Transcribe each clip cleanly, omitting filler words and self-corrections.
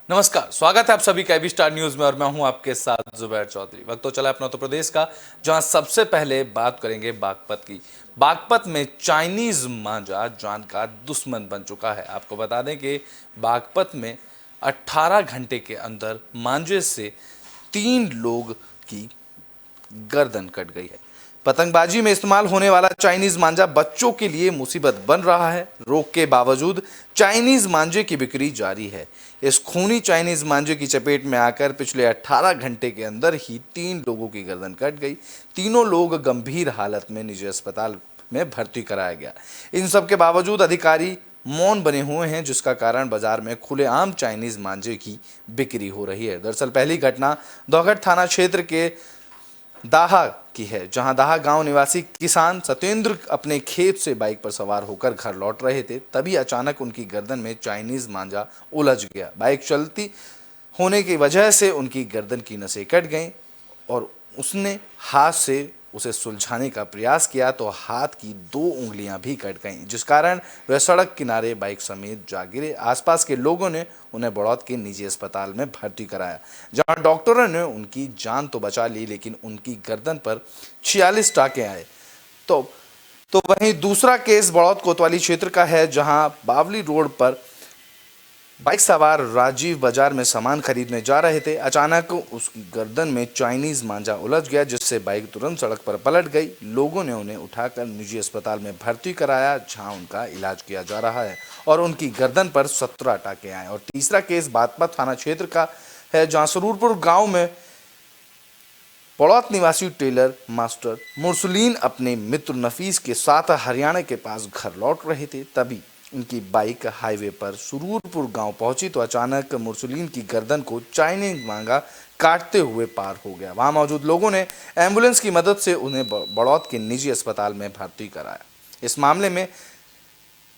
नमस्कार, स्वागत है आप सभी का एबी स्टार न्यूज में और मैं हूं आपके साथ जुबैर चौधरी। वक्त तो चला अपना उत्तर प्रदेश का, जहां सबसे पहले बात करेंगे बागपत की। बागपत में चाइनीज मांझा जान का दुश्मन बन चुका है। आपको बता दें कि बागपत में 18 घंटे के अंदर मांझे से 3 लोग की गर्दन कट गई है। पतंगबाजी में इस्तेमाल होने वाला चाइनीज मांझा बच्चों के लिए मुसीबत बन रहा है। रोक के बावजूद चाइनीज मांझे की बिक्री जारी है। इस खूनी चाइनीज मांझे की चपेट में आकर पिछले 18 घंटे के अंदर ही 3 लोगों की गर्दन कट गई। तीनों लोग गंभीर हालत में निजी अस्पताल में भर्ती कराया गया। इन सब के बावजूद अधिकारी मौन बने हुए हैं, जिसका कारण बाजार में खुलेआम चाइनीज मांझे की बिक्री हो रही है। दरअसल पहली घटना दोघट थाना क्षेत्र के दाहा की है, जहां दाहा गांव निवासी किसान सत्येंद्र अपने खेत से बाइक पर सवार होकर घर लौट रहे थे। तभी अचानक उनकी गर्दन में चाइनीज मांझा उलझ गया। बाइक चलती होने की वजह से उनकी गर्दन की नसें कट गईं और उसने हाथ से उसे सुलझाने का प्रयास किया तो हाथ की 2 उंगलियां भी कट गईं, जिस कारण वह सड़क किनारे बाइक समेत जा गिरे। आसपास के लोगों ने उन्हें बड़ौद के निजी अस्पताल में भर्ती कराया, जहां डॉक्टरों ने उनकी जान तो बचा ली, लेकिन उनकी गर्दन पर 46 टाँके आए। तो वहीं दूसरा केस बड़ौद कोतवाली क्षेत्र का है, जहां बावली रोड पर बाइक सवार राजीव बाजार में सामान खरीदने जा रहे थे। अचानक उसकी गर्दन में चाइनीज मांझा उलझ गया, जिससे बाइक तुरंत सड़क पर पलट गई। लोगों ने उन्हें उठाकर निजी अस्पताल में भर्ती कराया, जहां उनका इलाज किया जा रहा है और उनकी गर्दन पर 17 टाँके आए। और तीसरा केस बागपत थाना क्षेत्र का है, जहां सरूरपुर गांव में बड़ौत निवासी टेलर मास्टर मुरसलीन अपने मित्र नफीस के साथ हरियाणा के पास घर लौट रहे थे। तभी उनकी बाइक हाईवे पर सुरूरपुर गांव पहुंची तो अचानक मुरसलीन की गर्दन को चाइनीज मांझा काटते हुए पार हो गया। वहां मौजूद लोगों ने एम्बुलेंस की मदद से उन्हें बड़ौत के निजी अस्पताल में भर्ती कराया। इस मामले में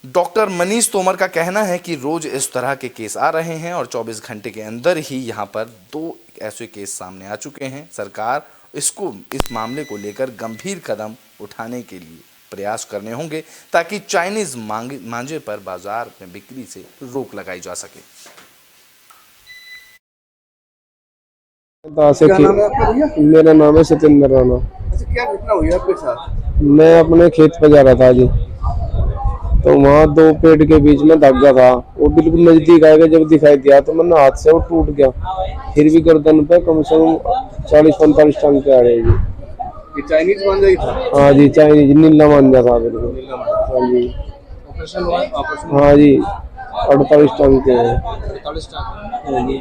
डॉक्टर मनीष तोमर का कहना है कि रोज इस तरह के केस आ रहे हैं और 24 घंटे के अंदर ही यहां पर 2 ऐसे केस सामने आ चुके हैं। सरकार इस मामले को लेकर गंभीर कदम उठाने के लिए प्रयास करने होंगे, ताकि चाइनीज मांझे पर बाजार में बिक्री से रोक लगाई जा सके। क्या नाम है आपका भैया? मेरा नाम है सत्येंद्र राणा। अच्छा, क्या घटना हुई आपके साथ? मैं अपने खेत पर जा रहा था जी, तो वहाँ 2 पेड़ के बीच में धागा था। वो बिल्कुल नजदीक आएगा, जब दिखाई दिया तो मैंने हाथ से वो टूट गया। फिर भी गर्दन पे कम से कम 40-45 टांके आ रहे जी। ये चाइनीज मांझा ही था? हाँ जी, चाइनीज नीला मांझा था बिल्कुल। हाँ जी, ऑपरेशन हुआ? ऑपरेशन? हाँ जी, 48 टांके हैं। 48 हाँ जी।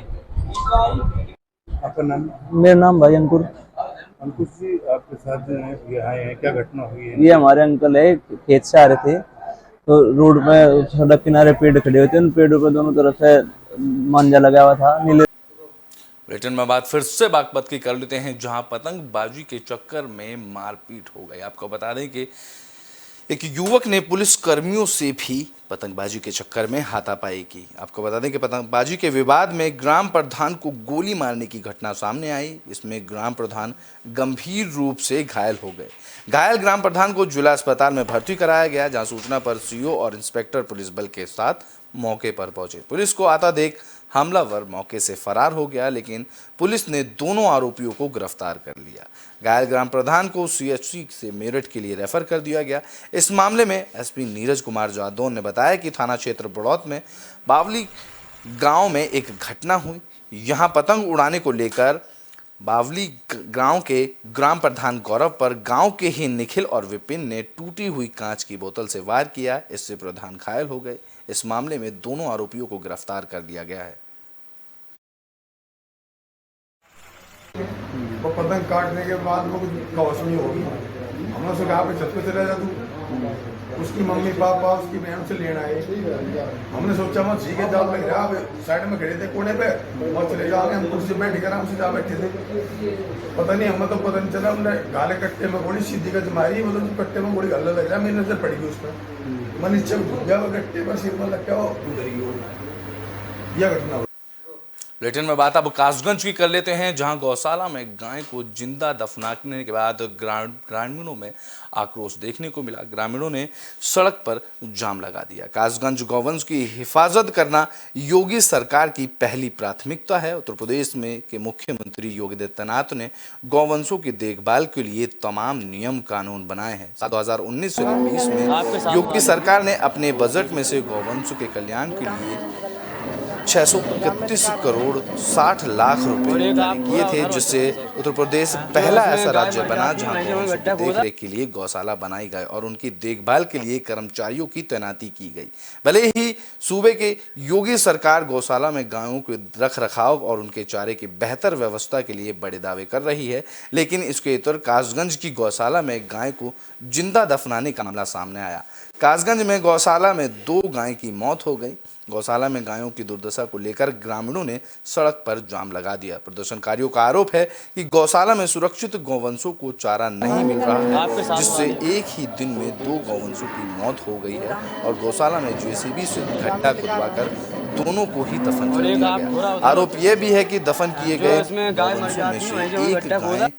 आपका नाम? मेरा नाम भाई अंकुर। अंकुश जी, आपके साथ जो है ये आए हैं, क्या घटना हुई है? ये हमारे अंकल है, खेत से आ रहे थे तो रोड में सड़क किनारे पेड़ खड़े होते हैं, उन पेड़ों पे दोनों तरफ से मांझा लगा हुआ था नीले। बुलेटिन में बात फिर से बागपत की कर लेते हैं, जहां पतंगबाजी के चक्कर में मारपीट हो गई। आपको बता दें कि एक युवक ने पुलिस कर्मियों से भी पतंगबाजी के चक्कर में हाथापाई की। आपको बता दें कि पतंगबाजी के विवाद में ग्राम प्रधान को गोली मारने की घटना सामने आई। इसमें ग्राम प्रधान गंभीर रूप से घायल हो गए। घायल ग्राम प्रधान को जिला अस्पताल में भर्ती कराया गया, जहां सूचना पर सीओ और इंस्पेक्टर पुलिस बल के साथ मौके पर पहुंचे। पुलिस को आता देख हमलावर मौके से फरार हो गया, लेकिन पुलिस ने दोनों आरोपियों को गिरफ्तार कर लिया। घायल ग्राम प्रधान को सीएचसी से मेरठ के लिए रेफर कर दिया गया। इस मामले में एसपी नीरज कुमार जादौन ने बताया कि थाना क्षेत्र बड़ौत में बावली गांव में एक घटना हुई। यहां पतंग उड़ाने को लेकर बावली गांव के ग्राम प्रधान गौरव पर गांव के ही निखिल और विपिन ने टूटी हुई कांच की बोतल से वार किया। इससे प्रधान घायल हो गए। इस मामले में दोनों आरोपियों को गिरफ्तार कर लिया गया है। वो पतंग काटने के बाद वो कौशनी होगी। हमने उसे कहा पे छत पे चला जा तू। उसकी मम्मी पापा उसकी बहन से लेना है। हमने सोचा मैं ठीक है जाओ लग रहा, साइड में खड़े थे कोने पे, और चले जाओगे। हम कुर्सी बैठ कर हम सीधा बैठे थे। पता नहीं हमें तो पता नहीं चला, हमने गाले कट्टे में गोली सीधी का मारी, मतलब कट्टे में गोली गलने लग रहा, मेरी नजर पड़ गई उस पर। मैं नीचे झुक गया, वो कट्टे पर सिर में लग गया, वो उधर ही यह घटना। बुलेटिन में बात अब कासगंज की कर लेते हैं, जहां गौशाला में गाय को जिंदा दफनाने के बाद ग्रामीणों में आक्रोश देखने को मिला। ग्रामीणों ने सड़क पर जाम लगा दिया। कासगंज गौवंश की हिफाजत करना योगी सरकार की पहली प्राथमिकता है। उत्तर प्रदेश में के मुख्यमंत्री योगी आदित्यनाथ ने गौवंशों की देखभाल के लिए तमाम नियम कानून बनाए हैं। 2019 से 2020 में योगी सरकार ने अपने बजट में से गौवंशों के कल्याण के लिए 631 करोड़ 60 लाख रुपए जारी किए थे, जिससे उत्तर प्रदेश पहला ऐसा राज्य बना जहां गौवंशों की देखरेख के लिए गौशाला बनाई गई और उनकी देखभाल के लिए कर्मचारियों की तैनाती की गई। भले ही सूबे के योगी सरकार गौशाला में गायों के रख रखाव और उनके चारे की बेहतर व्यवस्था के लिए बड़े दावे कर रही है, लेकिन इसके इतर कासगंज की गौशाला में गाय को जिंदा दफनाने का मामला सामने आया। कासगंज में गौशाला में 2 गाय की मौत हो गई। गौशाला में गायों की दुर्दशा को लेकर ग्रामीणों ने सड़क पर जाम लगा दिया। प्रदर्शनकारियों का आरोप है कि गौशाला में सुरक्षित गौवंशों को चारा नहीं मिल रहा है, जिससे एक ही दिन में 2 गौवंशों की मौत हो गई है और गौशाला में जेसीबी से गड्ढा खुदवाकर दोनों को ही दफन कर दिया गया। आरोप यह भी है कि दफन किए गए गौवंशों में से एक गाय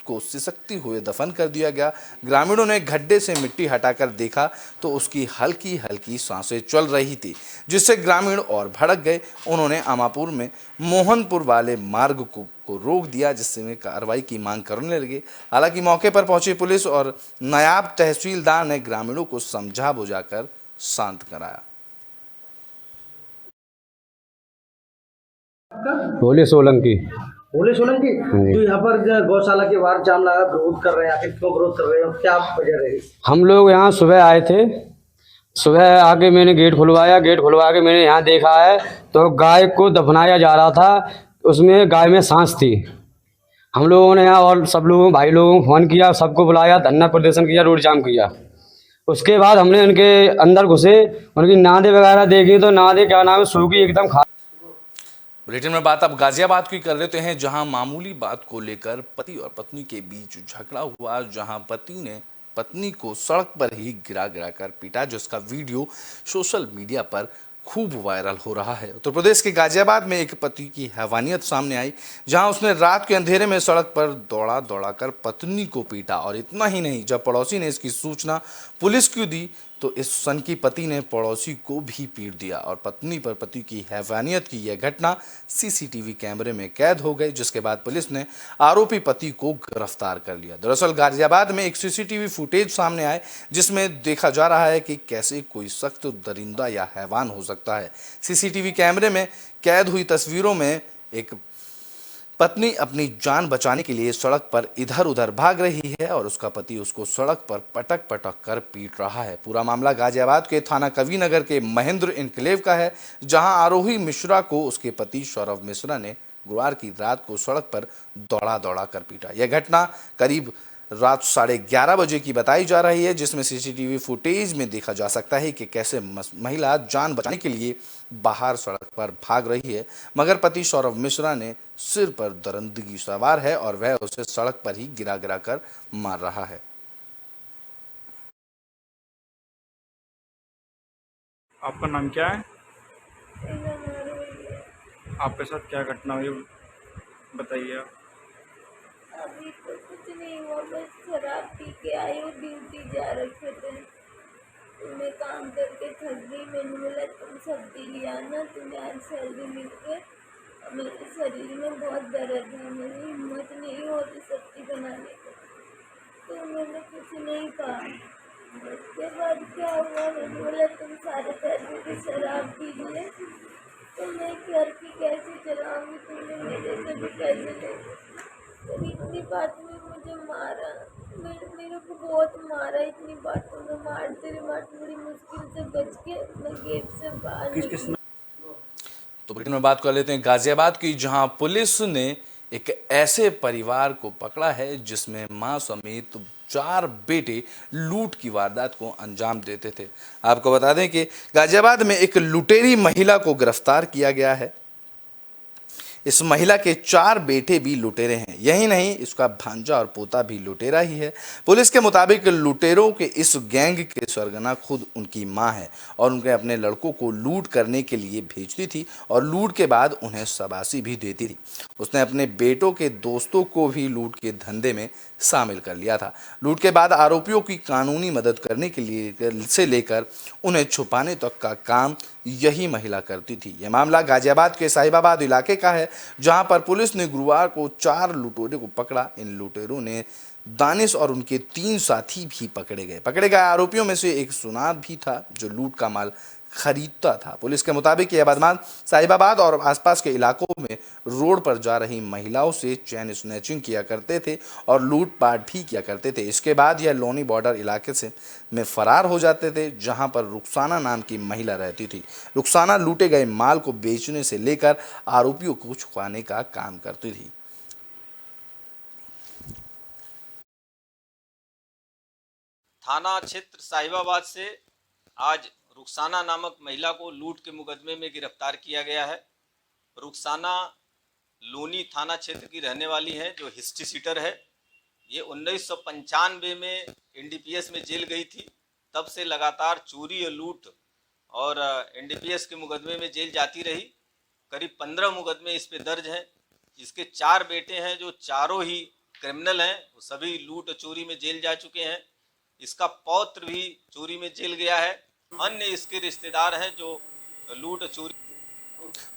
को सिसकती हुए दफन कर दिया गया। ग्रामीणों ने गड्ढे से मिट्टी हटाकर देखा तो उसकी हल्की हल्की सांसें चल रही थी, जिससे ग्रामीण और भड़क गए। उन्होंने आमापुर में मोहनपुर वाले मार्ग को रोक दिया, जिससे वे कार्रवाई की मांग करने लगे। हालांकि मौके पर पहुंची पुलिस और नायब तहसीलदार ने ग्रामीणों को समझा बुझाकर शांत कराया। भोले सोलंकी। भोले सोलंकी जो यहाँ पर गौशाला के बाहर जाम लगा विरोध कर रहे हैं, आखिर क्यों विरोध कर रहे हो, क्या वजह रही? हम लोग यहाँ सुबह आए थे, सुबह आके मैंने गेट खुलवाया, गेट खुलवा के मैंने यहाँ देखा है तो गाय को दफनाया जा रहा था, उसमें गाय में सांस थी। हम लोगों ने यहाँ और सब लोगों भाई लोगों को फ़ोन किया, सबको बुलाया, धरना प्रदर्शन किया, रोड जाम किया। उसके बाद हमने उनके अंदर घुसे, उनकी नादे वगैरह देखी तो नादे क्या नाम है सूखी एकदम खा। बुलेटिन में बात अब गाजियाबाद की कर लेते हैं, जहां मामूली बात को लेकर पति और पत्नी के बीच झगड़ा हुआ, जहां पति ने पत्नी को सड़क पर ही गिरा कर पीटा, जिसका वीडियो सोशल मीडिया पर खूब वायरल हो रहा है। उत्तर प्रदेश के गाजियाबाद में एक पति की हैवानियत सामने आई, जहां उसने रात के अंधेरे में सड़क पर दौड़ा कर पत्नी को पीटा। और इतना ही नहीं, जब पड़ोसी ने इसकी सूचना पुलिस को दी तो इस सनकी पति ने पड़ोसी को भी पीट दिया और पत्नी पर पति की हैवानियत की यह घटना सीसीटीवी कैमरे में कैद हो गई, जिसके बाद पुलिस ने आरोपी पति को गिरफ्तार कर लिया। दरअसल गाजियाबाद में एक सीसीटीवी फुटेज सामने आए, जिसमें देखा जा रहा है कि कैसे कोई सख्त दरिंदा या हैवान हो सकता है। सीसीटीवी कैमरे में कैद हुई तस्वीरों में एक पत्नी अपनी जान बचाने के लिए सड़क पर इधर उधर भाग रही है और उसका पति उसको सड़क पर पटक कर पीट रहा है। पूरा मामला गाजियाबाद के थाना कविनगर के महेंद्र इनक्लेव का है, जहां आरोही मिश्रा को उसके पति सौरभ मिश्रा ने गुरुवार की रात को सड़क पर दौड़ा कर पीटा। यह घटना करीब रात 11:30 बजे की बताई जा रही है, जिसमें सीसीटीवी फुटेज में देखा जा सकता है कि कैसे महिला जान बचाने के लिए बाहर सड़क पर भाग रही है, मगर पति सौरभ मिश्रा ने सिर पर दरिंदगी सवार है और वह उसे सड़क पर ही गिरा कर मार रहा है। आपका नाम क्या है? आपके साथ क्या घटना हुई बताइए। अभी तो कुछ नहीं हुआ, बस शराब पी के आई और ड्यूटी जा रखे थे। तो मैं काम करके थक गई, मैंने बोला तुम सब्जी लिया ना, तुम्हें आज सैलरी मिल के मेरे शरीर में बहुत दर्द है, मेरी हिम्मत नहीं होती सब्जी बनाने की, तो मैंने कुछ नहीं कहा। उसके बाद क्या हुआ, मैंने बोला तुम सारे पैसे की शराब पीजिए, तो मैं घर की कैसे चलाऊँगी, तुमने मेरे से भी पैसे ले। तो इतनी बात में मुझे मारा, मेरे को बहुत मारा, इतनी बातों में मारते बड़ी मुश्किल से बच के मैं गेट से बाहर निकली। तो बुलेटिन में बात कर लेते हैं गाजियाबाद की, जहां पुलिस ने एक ऐसे परिवार को पकड़ा है जिसमें मां समेत 4 बेटे लूट की वारदात को अंजाम देते थे। आपको बता दें कि गाजियाबाद में एक लुटेरी महिला को गिरफ्तार किया गया है। इस महिला के 4 बेटे भी लुटेरे हैं। यही नहीं, इसका भांजा और पोता भी लुटेरा ही है। पुलिस के मुताबिक लुटेरों के इस गैंग के सरगना खुद उनकी मां है और उनके अपने लड़कों को लूट करने के लिए भेजती थी और लूट के बाद उन्हें शाबाशी भी देती थी। उसने अपने बेटों के दोस्तों को भी लूट के धंधे में शामिल कर लिया था। लूट के बाद आरोपियों की कानूनी मदद करने के लिए से लेकर उन्हें छुपाने तक का काम यही महिला करती थी। यह मामला गाजियाबाद के साहिबाबाद इलाके का है, जहां पर पुलिस ने गुरुवार को 4 लुटेरों को पकड़ा। इन लुटेरों ने दानिश और उनके 3 साथी भी पकड़े गए आरोपियों में से एक सुनार भी था जो लूट का माल खरीदता था। पुलिस के मुताबिक यह बदमाश साहिबाबाद और आसपास के इलाकों में रोड पर जा रही महिलाओं से चैन स्नैचिंग किया करते थे और लूटपाट भी किया करते थे। इसके बाद यह लोनी बॉर्डर इलाके से में फरार हो जाते थे, जहां पर रुखसाना नाम की महिला रहती थी। रुखसाना लूटे गए माल को बेचने से लेकर आरोपियों को छुपाने का काम करती थी। थाना क्षेत्र साहिबाबाद से आज रुखसाना नामक महिला को लूट के मुकदमे में गिरफ्तार किया गया है। रुखसाना लोनी थाना क्षेत्र की रहने वाली है, जो हिस्ट्री सीटर है। ये 1995 में एनडीपीएस में जेल गई थी। तब से लगातार चोरी और लूट और एनडीपीएस के मुकदमे में जेल जाती रही। करीब 15 मुकदमे इस पे दर्ज हैं। इसके 4 बेटे हैं जो चारों ही क्रिमिनल हैं, वो सभी लूट और चोरी में जेल जा चुके हैं। इसका पौत्र भी चोरी में जेल गया है। अन्य इसके रिश्तेदार हैं जो लूट और चोरी।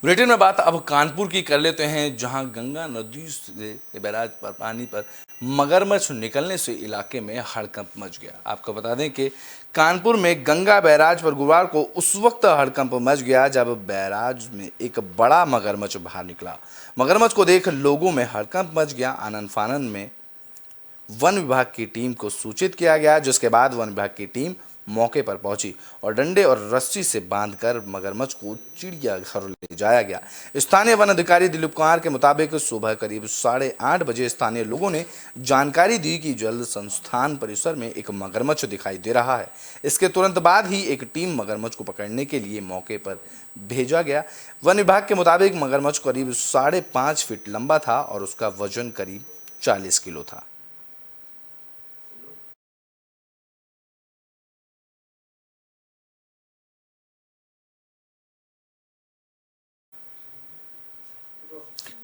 बुलेटिन में बात अब कानपुर की कर लेते हैं, जहां गंगा नदी से बैराज पर पानी पर मगरमच्छ निकलने से इलाके में हड़कंप मच गया। आपको बता दें कि कानपुर में गंगा बैराज पर गुरुवार को उस वक्त हड़कंप मच गया जब बैराज में एक बड़ा मगरमच्छ बाहर निकला। मगरमच्छ को देख लोगों में हड़कंप मच गया। आनन फानन में वन विभाग की टीम को सूचित किया गया, जिसके बाद वन विभाग की टीम मौके पर पहुंची और डंडे और रस्सी से बांधकर मगरमच्छ को चिड़ियाघर ले जाया गया। स्थानीय वन अधिकारी दिलीप कुमार के मुताबिक सुबह करीब 8:30 बजे स्थानीय लोगों ने जानकारी दी कि जल संस्थान परिसर में एक मगरमच्छ दिखाई दे रहा है। इसके तुरंत बाद ही एक टीम मगरमच्छ को पकड़ने के लिए मौके पर भेजा गया। वन विभाग के मुताबिक मगरमच्छ करीब 5.5 फीट लंबा था और उसका वजन करीब 40 किलो था।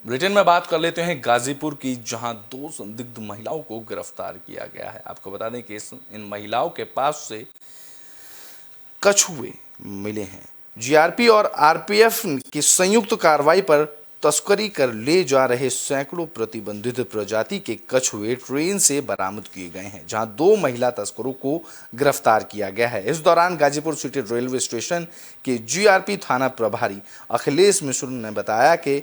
ब्रिटेन में बात कर लेते हैं गाजीपुर की, जहां 2 संदिग्ध महिलाओं को गिरफ्तार किया गया है। आपको बता दें कि इन महिलाओं के पास से कछुए मिले हैं। जीआरपी और आरपीएफ की संयुक्त कार्रवाई पर तस्करी कर ले जा रहे सैकड़ों प्रतिबंधित प्रजाति के कछुए ट्रेन से बरामद किए गए हैं, जहां 2 महिला तस्करों को गिरफ्तार किया गया है। इस दौरान गाजीपुर सिटी रेलवे स्टेशन के जीआरपी थाना प्रभारी अखिलेश मिश्र ने बताया कि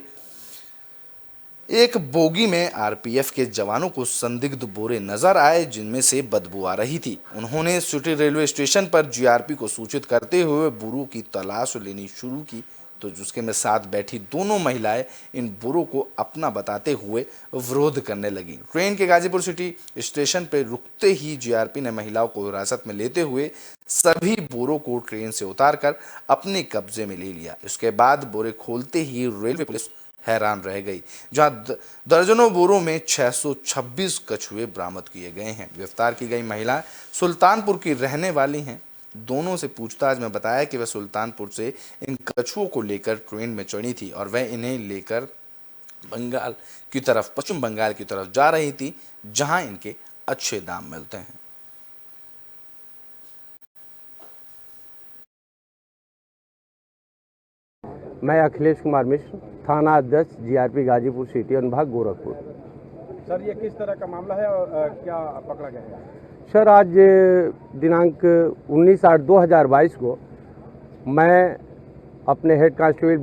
एक बोगी में आरपीएफ के जवानों को संदिग्ध बोरे नजर आए, जिनमें से बदबू आ रही थी। उन्होंने सिटी रेलवे स्टेशन पर जीआरपी को सूचित करते हुए बोरों की तलाश लेनी शुरू की, तो जिसके में साथ बैठी दोनों महिलाएं इन बोरों को अपना बताते हुए विरोध करने लगी। ट्रेन के गाजीपुर सिटी स्टेशन पर रुकते ही जीआरपी ने महिलाओं को हिरासत में लेते हुए सभी बोरों को ट्रेन से उतारकर अपने कब्जे में ले लिया। इसके बाद बोरे खोलते ही रेलवे पुलिस हैरान रह गई, जहां दर्जनों बोरों में 626 कछुए बरामद किए गए हैं। गिरफ्तार की गई महिलाएं सुल्तानपुर की रहने वाली हैं। दोनों से पूछताछ में बताया कि वह सुल्तानपुर से इन कछुओं को लेकर ट्रेन में चढ़ी थी और वह इन्हें लेकर बंगाल की तरफ, पश्चिम बंगाल की तरफ जा रही थी, जहां इनके अच्छे दाम मिलते हैं। मैं अखिलेश कुमार मिश्र, थाना अध्यक्ष जीआरपी गाजीपुर सिटी अनुभाग गोरखपुर। सर, ये किस तरह का मामला है और क्या पकड़ा गया है? सर, आज दिनांक 19/8/2022 को मैं अपने हेड कांस्टेबल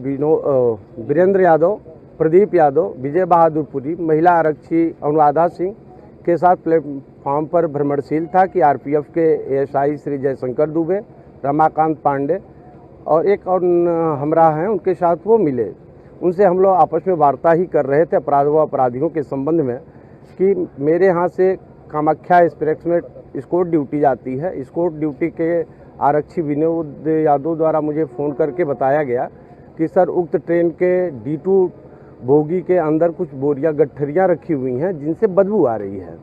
वीरेंद्र यादव, प्रदीप यादव, विजय बहादुरपुरी, महिला आरक्षी अनुराधा सिंह के साथ प्लेटफॉर्म पर भ्रमणशील था कि आरपीएफ के एएसआई श्री जयशंकर दुबे, रमाकांत पांडे और एक और हमरा हैं, उनके साथ वो मिले। उनसे हम लोग आपस में वार्ता ही कर रहे थे अपराध व अपराधियों के संबंध में कि मेरे यहाँ से कामाख्या एक्सप्रेस में स्कोर्ट ड्यूटी जाती है। स्कोर्ट ड्यूटी के आरक्षी विनोद यादव द्वारा मुझे फ़ोन करके बताया गया कि सर उक्त ट्रेन के D2 बोगी के अंदर कुछ बोरियां गठरियां रखी हुई हैं जिनसे बदबू आ रही है।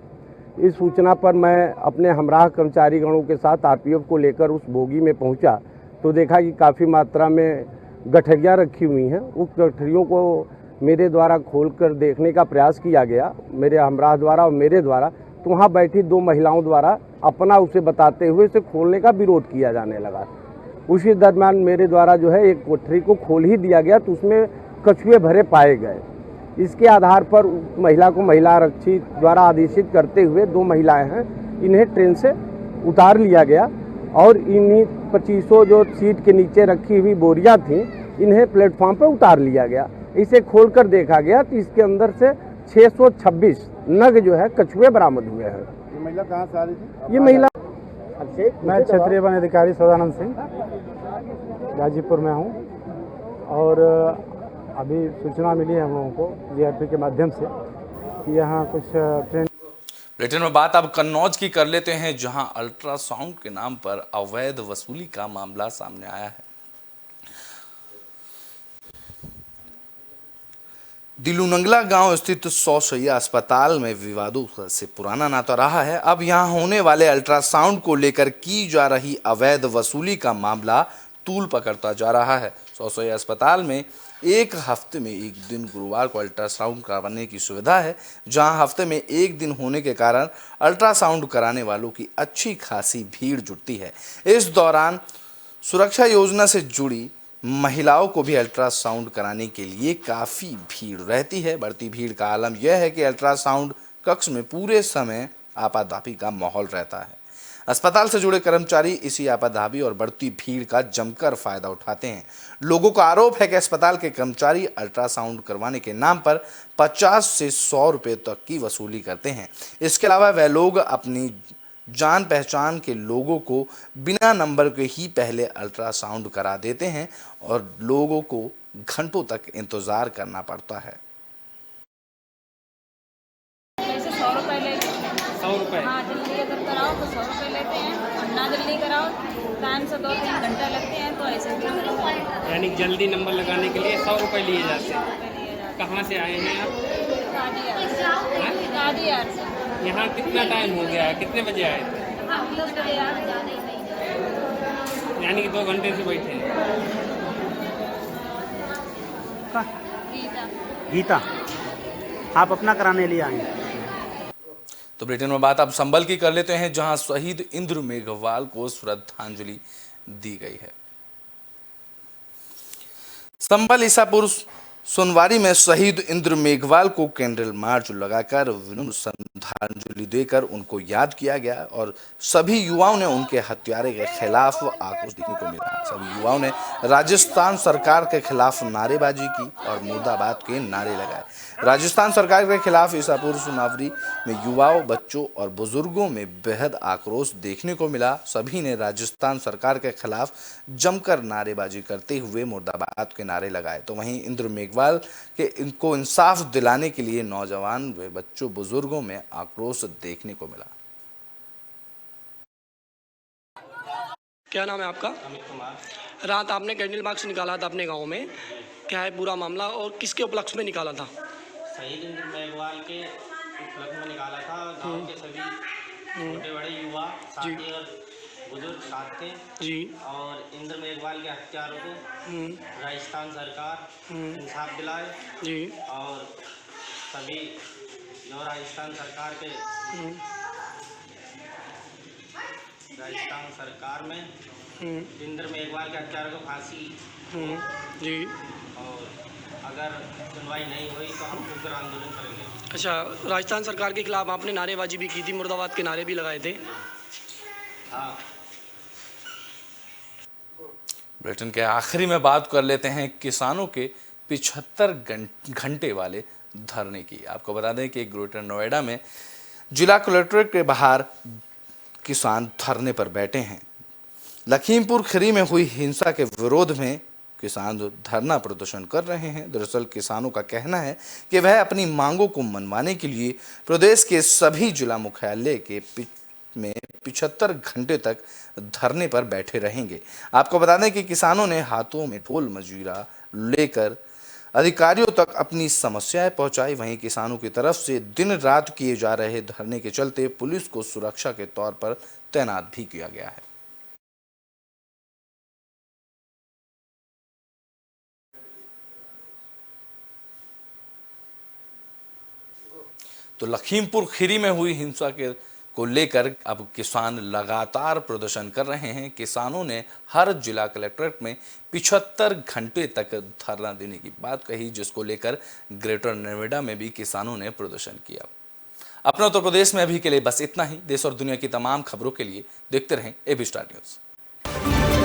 इस सूचना पर मैं अपने हमराह कर्मचारी गणों के साथ आरपीएफ को लेकर उस बोगी में पहुंचा तो देखा कि काफ़ी मात्रा में गठरियां रखी हुई हैं। उस गठरियों को मेरे द्वारा खोलकर देखने का प्रयास किया गया, मेरे हमराह द्वारा और मेरे द्वारा। तो वहाँ बैठी 2 महिलाओं द्वारा अपना उसे बताते हुए इसे खोलने का विरोध किया जाने लगा। उसी दरम्यान मेरे द्वारा जो है एक कोठरी को खोल ही दिया गया तो उसमें कछुए भरे पाए गए। इसके आधार पर महिला को महिला आरक्षी द्वारा आदेशित करते हुए 2 महिलाएं हैं, इन्हें ट्रेन से उतार लिया गया और इन्हीं 2500 जो सीट के नीचे रखी हुई बोरियां थीं इन्हें प्लेटफॉर्म पर उतार लिया गया। इसे खोलकर देखा गया तो इसके अंदर से 626 नग जो है कछुए बरामद हुए हैं। ये महिला कहाँ से आ रही थी? ये महिला मैं क्षेत्रीय वन अधिकारी सदानंद सिंह गाजीपुर में हूँ और अभी सूचना मिली है हम लोगों को जीआरपी के माध्यम से कि यहाँ कुछ ट्रेन। ब्रिटेन में बात अब कन्नौज की कर लेते हैं, जहां अल्ट्रासाउंड के नाम पर अवैध वसूली का मामला सामने आया है। दिलुनंगला गांव स्थित 100 शैय्या अस्पताल में विवादों से पुराना नाता रहा है। अब यहां होने वाले अल्ट्रासाउंड को लेकर की जा रही अवैध वसूली का मामला तूल पकड़ता जा रहा है। 100 शैय्या अस्पताल में एक हफ्ते में एक दिन गुरुवार को अल्ट्रासाउंड कराने की सुविधा है, जहां हफ्ते में एक दिन होने के कारण अल्ट्रासाउंड कराने वालों की अच्छी खासी भीड़ जुटती है। इस दौरान सुरक्षा योजना से जुड़ी महिलाओं को भी अल्ट्रासाउंड कराने के लिए काफ़ी भीड़ रहती है। बढ़ती भीड़ का आलम यह है कि अल्ट्रासाउंड कक्ष में पूरे समय आपाधापी का माहौल रहता है। अस्पताल से जुड़े कर्मचारी इसी आपाधापी और बढ़ती भीड़ का जमकर फायदा उठाते हैं। लोगों का आरोप है कि अस्पताल के कर्मचारी अल्ट्रासाउंड करवाने के नाम पर 50 से 100 रुपये तक की वसूली करते हैं। इसके अलावा वह लोग अपनी जान पहचान के लोगों को बिना नंबर के ही पहले अल्ट्रासाउंड करा देते हैं और लोगों को घंटों तक इंतजार करना पड़ता है। 100 रुपये ले लेते हैं। 100 रुपये? हाँ, जल्दी अगर कराओ तो 100 रुपये लेते हैं और ना जल्दी कराओ टाइम से 2-3 घंटे लगते हैं तो ऐसे भी करते हैं। यानी जल्दी नंबर लगाने के लिए 100 रुपये लिए जाते हैं। कहाँ से आए हैं आप? गाड़ियार से। यहाँ कितना टाइम हो गया है? कितने बजे आए थे? हम 10 बजे आए। यानी कि 2 घंटे से बैठे हैं। गीता, आप अपना कराने लिए आए हैं? तो ब्रिटेन में बात अब संभल की कर लेते हैं, जहां शहीद इंद्र मेघवाल को श्रद्धांजलि दी गई है। संभल ईसापुर सोनवारी में शहीद इंद्र मेघवाल को कैंडल मार्च लगाकर विनम्र श्रद्धांजलि देकर उनको याद किया गया और सभी युवाओं ने उनके हत्यारे के खिलाफ आक्रोश देखने को मिला। सभी युवाओं ने राजस्थान सरकार के खिलाफ नारेबाजी की और मुर्दाबाद के नारे लगाए। राजस्थान सरकार के खिलाफ ईसापुर सोनावरी में युवाओं, बच्चों और बुजुर्गों में बेहद आक्रोश देखने को मिला। सभी ने राजस्थान सरकार के खिलाफ जमकर नारेबाजी करते हुए मुर्दाबाद के नारे लगाए। तो वहीं इंद्र मेघवाल के इनको इंसाफ दिलाने के लिए नौजवान व बच्चों, बुजुर्गों में आक्रोश देखने को मिला। क्या नाम है आपका? अमित कुमार। रात आपने कैंडल मार्च निकाला था अपने गांव में, क्या है पूरा मामला और किसके उपलक्ष्य में निकाला था? शहीद इंद्र मेघवाल के उपलक्ष्य में निकाला था। गांव के सभी छोटे बड़े युवा साथी और बुजुर्ग साथ थे जी। और इंद्र मेघवाल के हत्यारों को राजस्थान सरकार इंसाफ दिलाए जी। और सभी जो राजस्थान सरकार के राजस्थान सरकार में इंद्र मेघवाल के हत्यारों को फांसी जी। और अगर सुनवाई नहीं हुई तो हम उग्र आंदोलन करेंगे। अच्छा, राजस्थान सरकार के खिलाफ आपने नारेबाजी भी की थी, मुर्दाबाद के नारे भी लगाए थे? हाँ। ब्रिटेन के आखिरी में बात कर लेते हैं किसानों के 75 घंटे वाले धरने की। आपको बता दें कि ग्रेटर नोएडा में जिला कलेक्ट्रेट के बाहर किसान धरने पर बैठे हैं। लखीमपुर खीरी में हुई हिंसा के विरोध में किसान धरना प्रदर्शन कर रहे हैं। दरअसल किसानों का कहना है कि वह अपनी मांगों को मनवाने के लिए प्रदेश के सभी जिला मुख्यालय के में 75 घंटे तक धरने पर बैठे रहेंगे। आपको बता दें कि किसानों ने हाथों में ढोल मजीरा लेकर अधिकारियों तक अपनी समस्याएं पहुंचाई। वहीं किसानों की तरफ से दिन रात किए जा रहे धरने के चलते पुलिस को सुरक्षा के तौर पर तैनात भी किया गया है। तो लखीमपुर खीरी में हुई हिंसा को लेकर अब किसान लगातार प्रदर्शन कर रहे हैं। किसानों ने हर जिला कलेक्ट्रेट में 75 घंटे तक धरना देने की बात कही, जिसको लेकर ग्रेटर नोएडा में भी किसानों ने प्रदर्शन किया। अपने उत्तर प्रदेश में अभी के लिए बस इतना ही। देश और दुनिया की तमाम खबरों के लिए देखते रहें एबी स्टार न्यूज़।